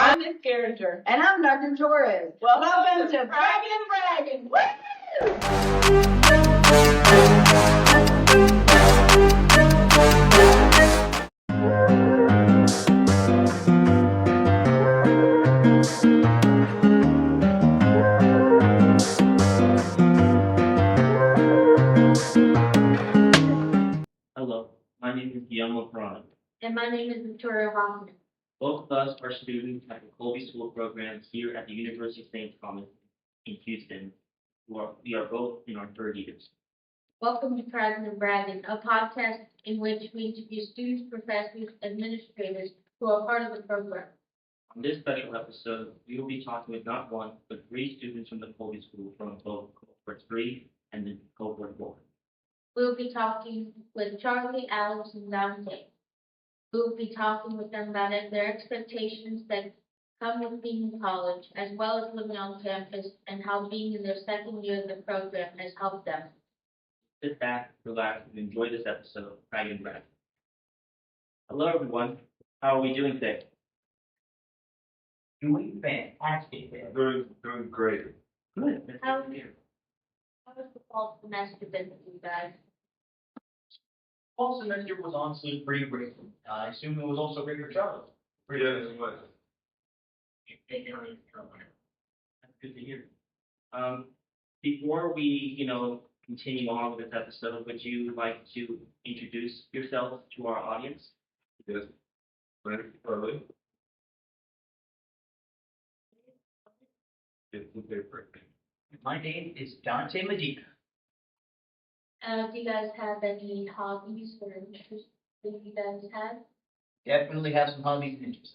I'm this character. And I'm Dr. Torres. Welcome to Praggin N Braggin. Woo! Hello, my name is Guillermo Praggin. And my name is Victoria Hoffman. Both of us are students at the Colby School program here at the University of St. Thomas in Houston. We are both in our third years. Welcome to Praggin N Braggin, a podcast in which we interview students, professors, administrators who are part of the program. On this special episode, we will be talking with not one, but three students from the Colby School from both cohort 3 and the cohort 4. We will be talking with Charlie, Alex, and Dante. We will be talking with them about their expectations that come with being in college, as well as living on campus, and how being in their second year of the program has helped them. Sit back, relax, and enjoy this episode of Praggin N Braggin. Hello, everyone. How are we doing today? Doing fantastic. Doing great. Good. That's How- good to hear. How was the fall semester been for you guys? Fall semester was honestly pretty great. I assume it was also great for Charlie. Yes, it was. That's good to hear. Before we, continue on with this episode, would you like to introduce yourself to our audience? Yes. My name is Charlie. It's the favorite. My name is Dante Medina. Do you guys have any hobbies or interests that you guys have? Definitely have some hobbies and interests.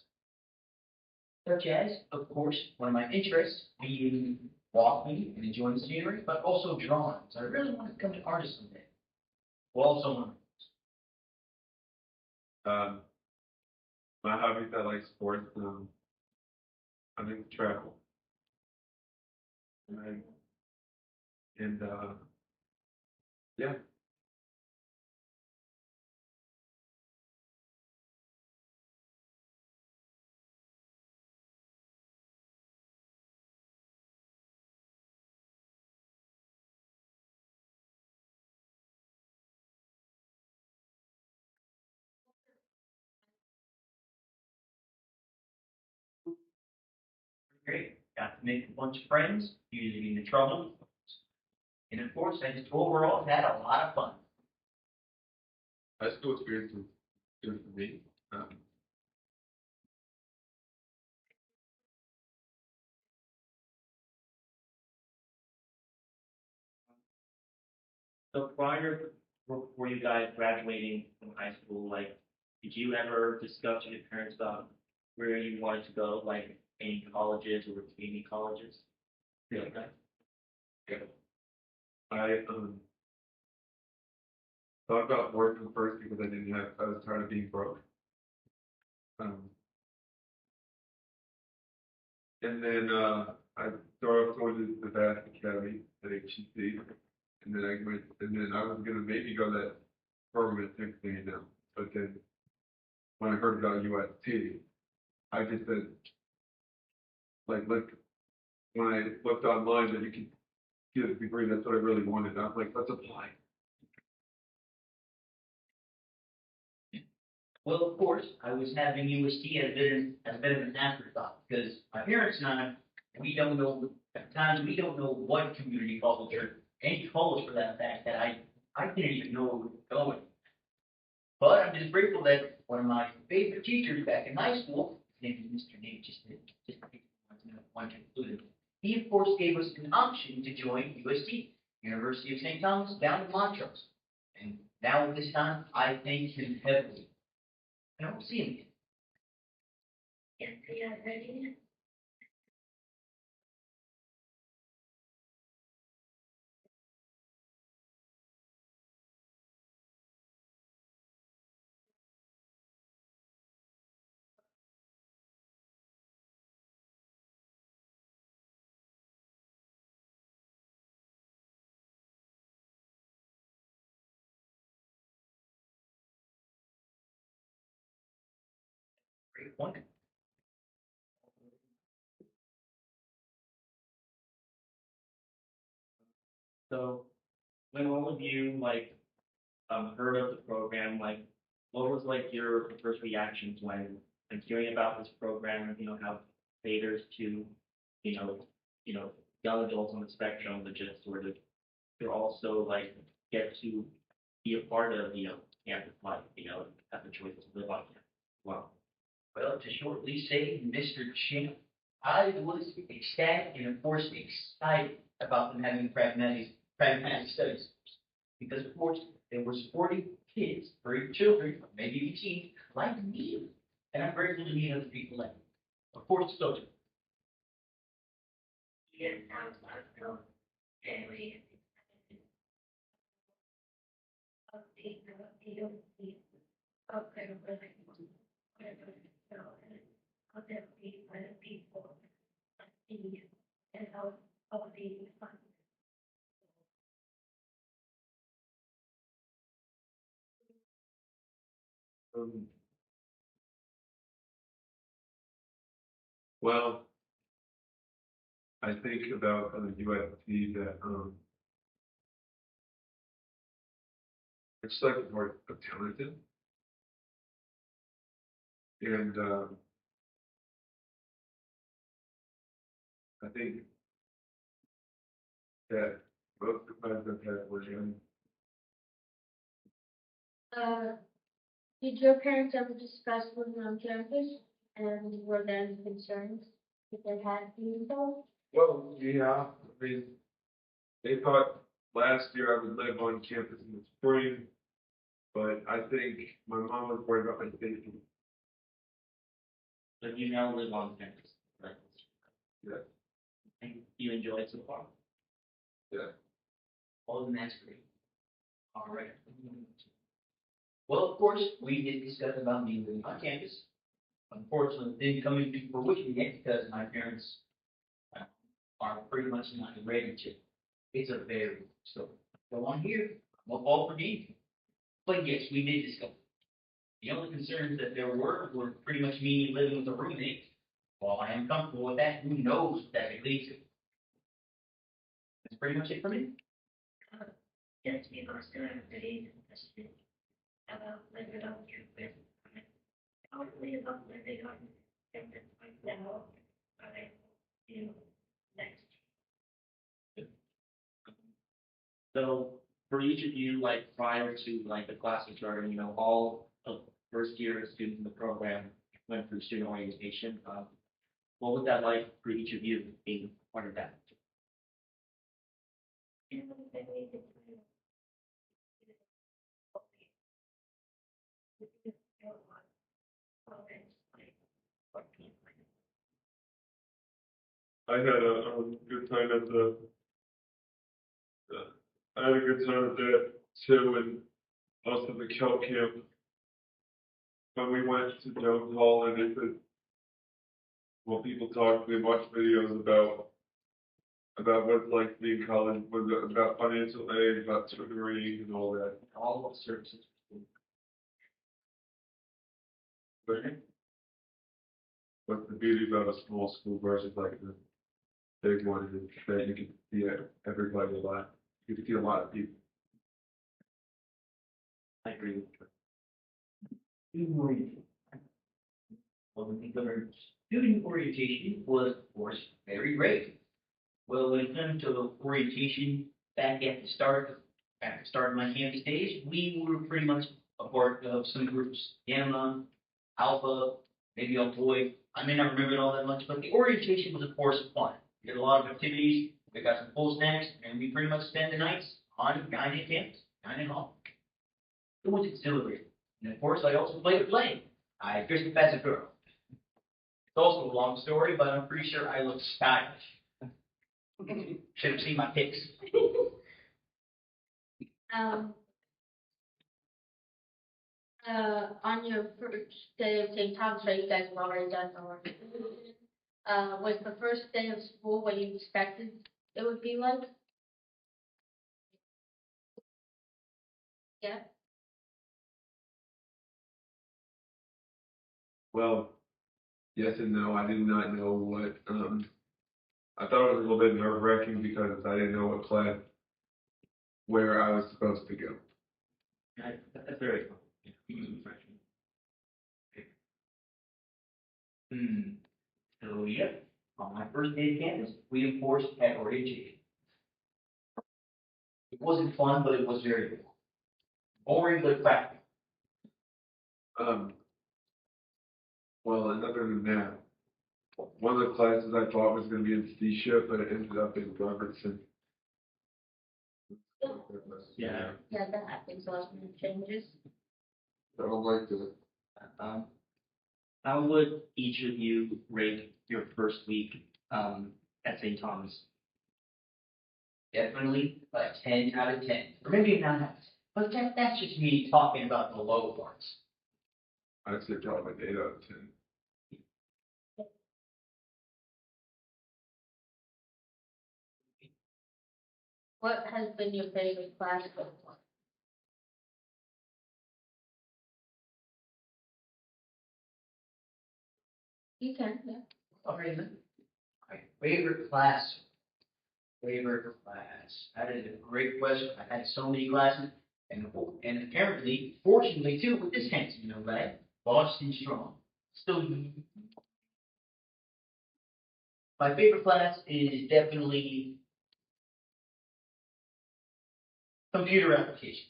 Such as, of course, one of my interests being walking and enjoying the scenery, but also drawing. So I really want to become an artist someday. Well, also one. My hobbies, I like sports. I like to travel. And, and yeah. Great. Got to make a bunch of friends, usually into trouble. And of course, I just overall had a lot of fun. High school experience was good for me. So prior, before you guys graduating from high school, did you ever discuss with your parents about where you wanted to go, like any colleges or community colleges? Yeah. Okay. Yeah. I thought about working first because I was tired of being broke. And then I started going to the Bass Academy at HCC, and then I was gonna maybe go that program at Texas A&M, but then when I heard about UST, I just said, look, when I looked online that you could get a degree, that's what I really wanted. And I was like, let's apply. Well, of course, I was having UST as a bit of an afterthought because my parents and I, we don't know at times we don't know what community college or any college for that fact that I didn't even know where we were going. But I'm just grateful that one of my favorite teachers back in high school, his name is Mr. Nate, just want to include him. He of course gave us an option to join UST, University of St. Thomas, down in Montrose. And now at this time, I thank him heavily. I don't see him again. Yes, we are ready. Great point. So when all of you heard of the program, what was your first reactions when hearing about this program, how it caters to, you know, young adults on the spectrum, but just sort of to also get to be a part of, campus life, have the choice to live on campus. Wow. Well, to shortly say, Mr. Champ, I was ecstatic and of course excited about them having pragmatic studies. Because of course, they were supporting kids, or children, maybe even teens, like me. And I'm grateful to meet other people like me. Of course, so. Yes, sounds like so very of okay, really, whatever, so, of the people, and of the fun. Um, well, I think about UST that it's like more talented, and I think that most of the classes I've had were young. Uh, did your parents ever discuss living on campus? And were there any concerns that they had for you though? Well, yeah, I mean, they thought last year I would live on campus in the spring, but I think my mom was worried about my safety. But you now live on campus, right? Yeah, And you enjoy it so far? yeah. Well, then that's great. All right. Well, of course, we did discuss about me living on campus. Unfortunately, it didn't come into fruition yet because my parents uh, are pretty much not ready to. It's a very so go on here. No fault for me. But yes, we did discuss. The only concerns that there were pretty much me living with a roommate. While I am comfortable with that, who knows what that could lead to? That's pretty much it for me. Just because there are days about living on campus, hopefully about living on campus right now, I, next. So for each of you, prior to the class starting, all of first year students in the program went through student orientation. What was that like for each of you being part of that? And then we could I had a good time at I had a good time at that too, and also the Cal camp when we went to Jones Hall and they could, well, people talked, they watched videos about what it's like to be in college, about financial aid, about tutoring and all that. All of the services. But what's the beauty about a small school versus like the big one is that you can see everybody a lot. You can see a lot of people. I agree with you. Student orientation. Well, when we covered student orientation was, of course, very great. Well, when it comes to orientation back at the start of my campus days, we were pretty much a part of some groups. Gamma, Alpha, maybe Altoid. I may not remember it all that much, but the orientation was, of course, fun. We did a lot of activities. We got some full snacks, and we pretty much spent the nights on dining campus, dining hall. It was exhilarating. And of course, I also played a plane. I dressed up as a girl. It's also a long story, but I'm pretty sure I look stylish. Should have seen my pics. Um, on your first day of St. Thomas, right, you guys have already done the orientation. Was the first day of school what you expected it would be like? Yeah. Well, yes and no. I did not know what. I thought it was a little bit nerve wracking because I didn't know what class where I was supposed to go. That's very cool. Freshman. So, yep, on my first day of campus, we enforced pepperoni chicken. It wasn't fun, but it was very good. Boring, but practical. Um, well, and other than that, one of the classes I thought was going to be anesthesia, but it ended up in Robertson. Yeah. Yeah, that happens, lots of changes. I don't like it. How would each of you rate your first week at St. Thomas? Definitely a 10 out of 10. Or maybe not, but that's just me talking about the low parts. I'd say probably an 8 out of 10. What has been your favorite class so far? You can, yeah. All right, then. My favorite class. Favorite class. That is a great question. I had so many classes, and apparently, fortunately too, with this fancy, right? Boston Strong. Still, my favorite class is definitely computer applications.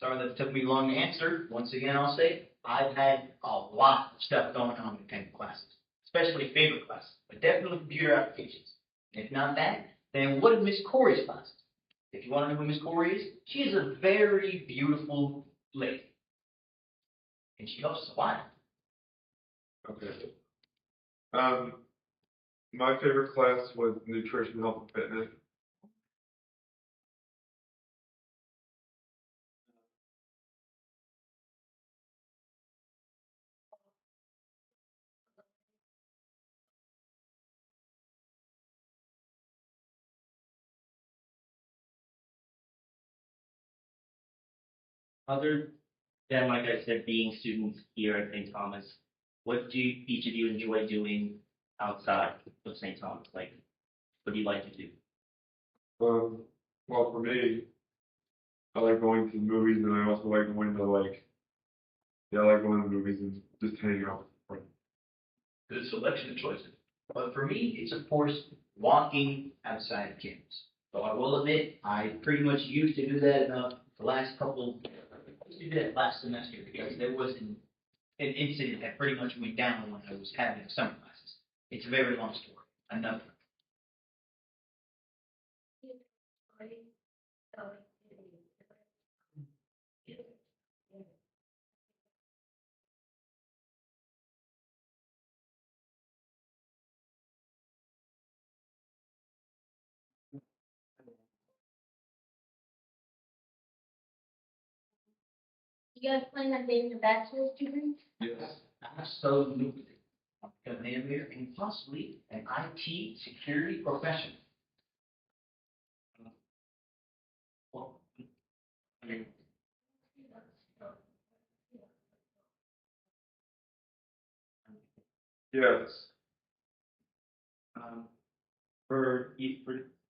Sorry that it took me long to answer. Once again, I'll say I've had a lot of stuff going on in 10 classes, especially favorite classes, but definitely computer applications. If not that, then what is Miss Corey's classes? If you want to know who Miss Corey is, she is a very beautiful lady, and she helps us a lot. Okay. My favorite class was nutrition, health, and fitness. Other than, like I said, being students here at St. Thomas, what do each of you enjoy doing outside of St. Thomas? Like, what do you like to do? Well, for me, I like going to the movies, and I also like going to I like going to the movies and just hanging out with friends. Good selection of choices. But for me, it's of course walking outside of campus. So I will admit, I pretty much used to do that the last couple. I used to do that last semester because there was an incident that pretty much went down when I was having summer classes. It's a very long story. Another. You guys plan on being a bachelor's student? Yes. Absolutely. I'm an innovator and possibly an IT security professional. Well, I mean, Yes. for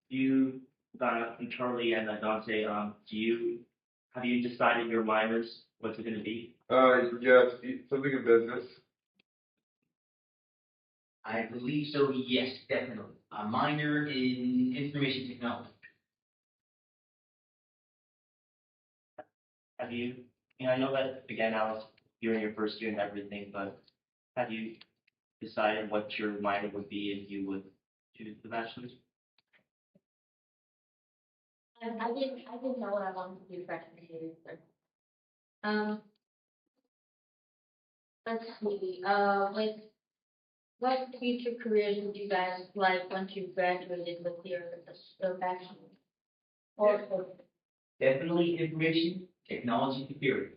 you, and Charlie and Dante, have you decided your minors? What's it going to be? Yes, something in business. I believe so, yes, definitely. A minor in information technology. Have you? I know that again, Alex, you're in your first year and everything, but have you decided what your minor would be if you would choose the bachelor's? I didn't know what I wanted to do freshman year either. Um, let's see, what future careers would you guys like once you've graduated with your bachelor's? Or, Definitely information technology theory.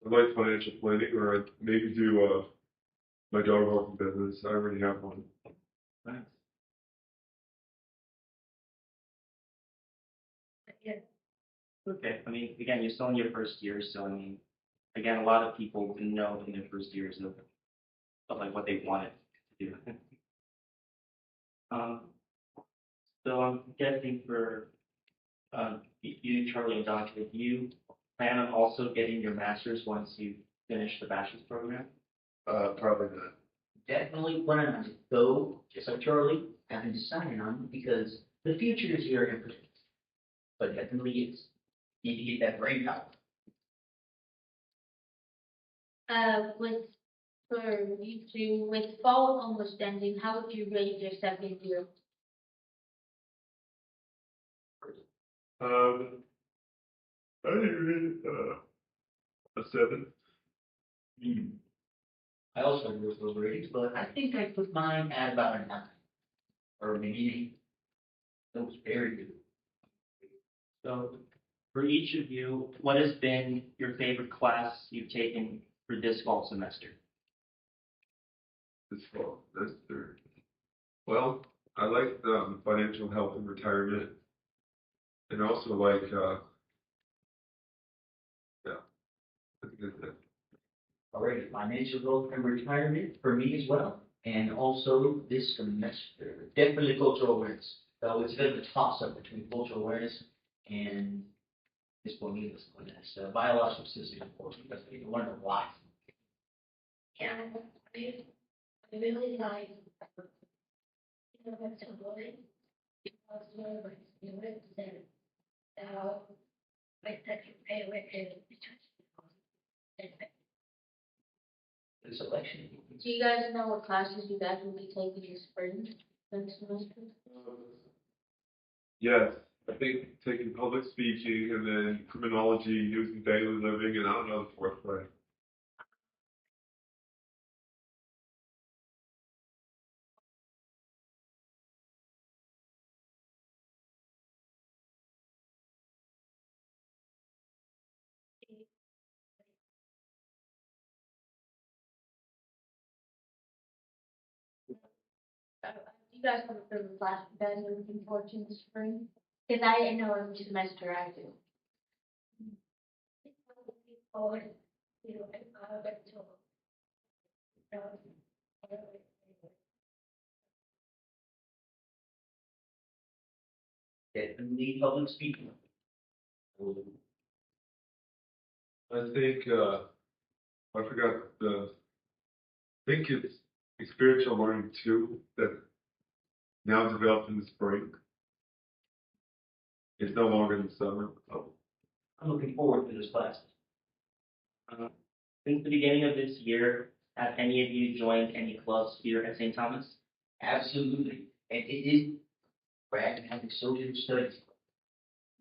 I like financial planning, or I'd maybe do my dog walking business. I already have one. Nice. Okay. I mean, again, you're still in your first year, so I mean, again, a lot of people didn't know in their first years of like what they wanted to do. Um, so I'm guessing for You, Charlie and Dante, do you plan on also getting your master's once you finish the bachelor's program? Probably not. Definitely plan on it, though, just like Charlie, haven't decided on it because the future is very unpredictable. But definitely is. Need to get that brain power. With, for you two, with fall almost ending, how would you rate your second year? I didn't really, a 7. I also agree with those ratings, but I think I put mine at about a 9 or maybe an 8. That was very good. So, for each of you, what has been your favorite class you've taken for this fall semester? This fall. That's 3rd. Well, I like financial health and retirement, and also like yeah, I think that's it. Alright, financial growth and retirement for me as well. And also this semester, definitely cultural awareness. So it's a bit of a toss up between cultural awareness and this one, this one, this biological system, of course, because we learn a lot. Yeah, I really like, what's the word? Because where you live there, like that you pay with it. The selection. Do you guys know what classes you guys will be taking this spring, next semester? Yes, I think taking public speaking and then criminology, news and daily living, and I don't know the 4th grade. You guys have a favorite class you guys are looking forward to this spring? Because I know every semester I do. Or, like, but to, Definitely public speaking. I think I forgot I think it's experiential learning too that now developed in the spring. It's no longer in the summer. Oh, I'm looking forward to this class. Since the beginning of this year, have any of you joined any clubs here at St. Thomas? Absolutely. And it is Praggin having social studies.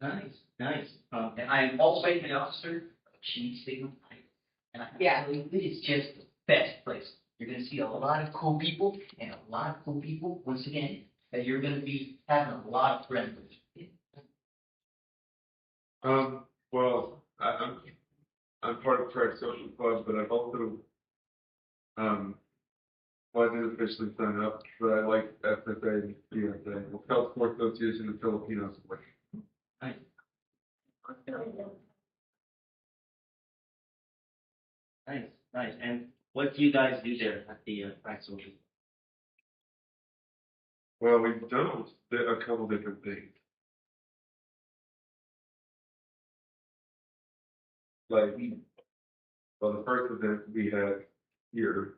Nice, nice. And I am also an officer of Chief Signal Light. And I tell you, it is just the best place. You're going to see a lot of cool people, and a lot of cool people, once again, that you're going to be having a lot of friends with. Well, I'm part of Prague Social Club, but I've also well, I didn't officially sign up, but I like FFA and PFA, the Health Sports Association of Filipinos. Nice. Nice, nice. And what do you guys do there at the Prac Social? Well, we've done a couple different things. Like, well, the first event we had here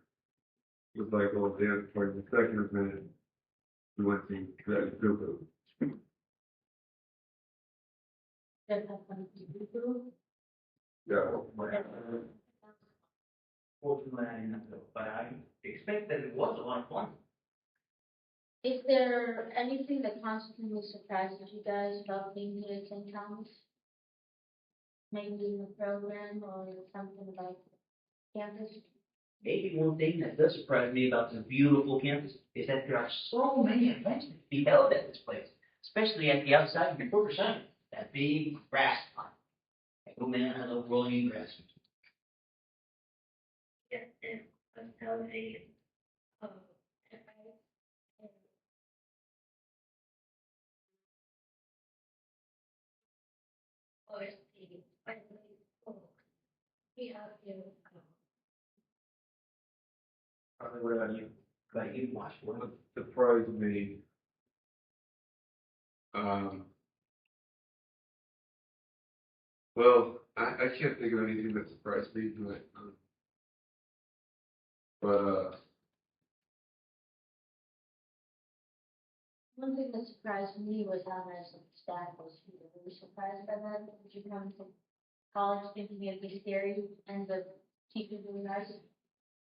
was like a little dance party. The second event, we went to that Zubu. Yeah. Fortunately, I didn't know, but I expect that it was a lot of fun. Is there anything that constantly surprises you guys about being here at St. Thomas? Maybe in the program or something about campus? Maybe one thing that does surprise me about this beautiful campus is that there are so many events to be held at this place, especially at the outside of the quarter center, that big grass pond. Oh man, I love rolling in grass. until they, um, or the finally, we have to, What about you? But you watch one. What surprised me, um, Well, I can't think of anything that surprised me, but One thing that surprised me was how nice the staff was here. Were you surprised by that? Did you come to college thinking it'd be scary and the teachers were nice?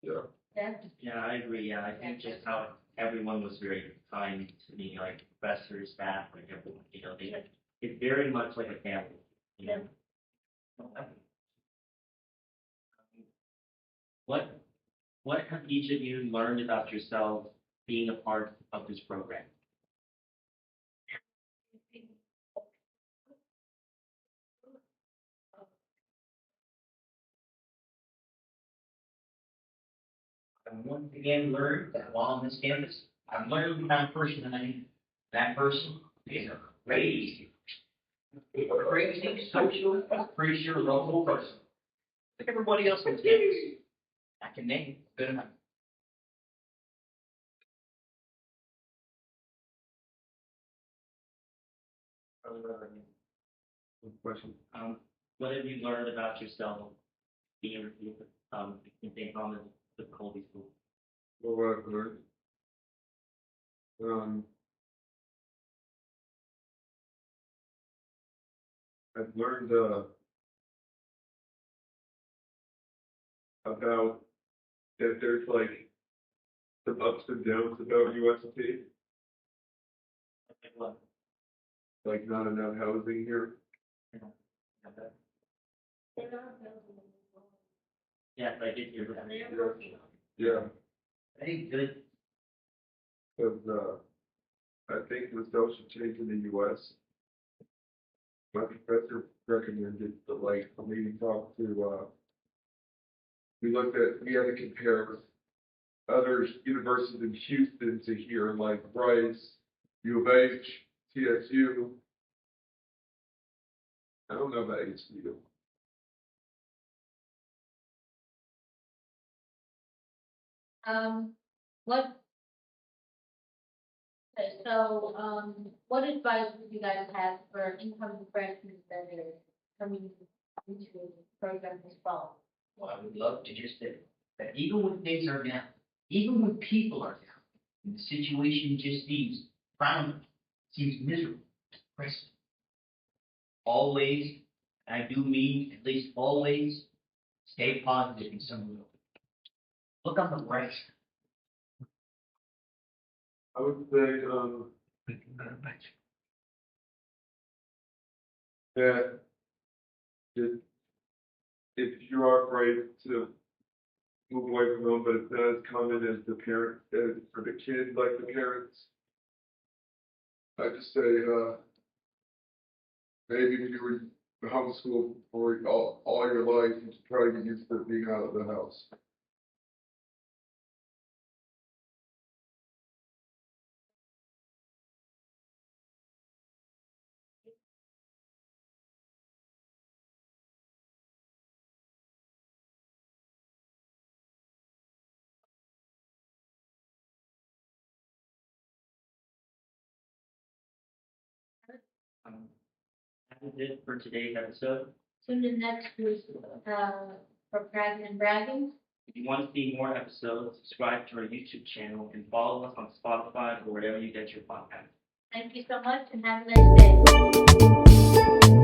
yeah. Yeah. Yeah, I agree. Yeah, I think just how everyone was very kind to me, like professors, staff, like everyone. It's very much like a family. You know. What What have each of you learned about yourselves being a part of this program? I once again learned that while on this campus, I've learned the kind of person I am. That person is a crazy social, crazy lovable person. Like everybody else on this campus. I can name it. Good enough. Question. What have you learned about yourself being in St. Thomas with Colby School? Well, what I've learned. I've learned about that there's like some ups and downs about UST, Like what? like not enough housing here. Yes, I did hear that. Yeah, Very good. because I think with social change in the US, my professor recommended the like for me to talk to. We had to compare other universities in Houston to here, like Rice, U of H, TSU. I don't know about HCU. What, okay, so, what advice would you guys have for incoming freshmen that are coming into the program this fall? Well, I would love to just say that even when things are down, even when people are down, and the situation just seems frowning, seems miserable, depressing. Always, and I do mean at least always, stay positive in some way. Look on the bright side. I would say that if, if you are afraid to move away from home, but it's not as common as the parents, as for the kids like the parents, I just say maybe if you were homeschooled for all your life, you should try to get used to being out of the house. Um, that is it for today's episode. Tune in next week, for Praggin N Braggin. If you want to see more episodes, subscribe to our YouTube channel and follow us on Spotify or wherever you get your podcast. Thank you so much and have a nice day.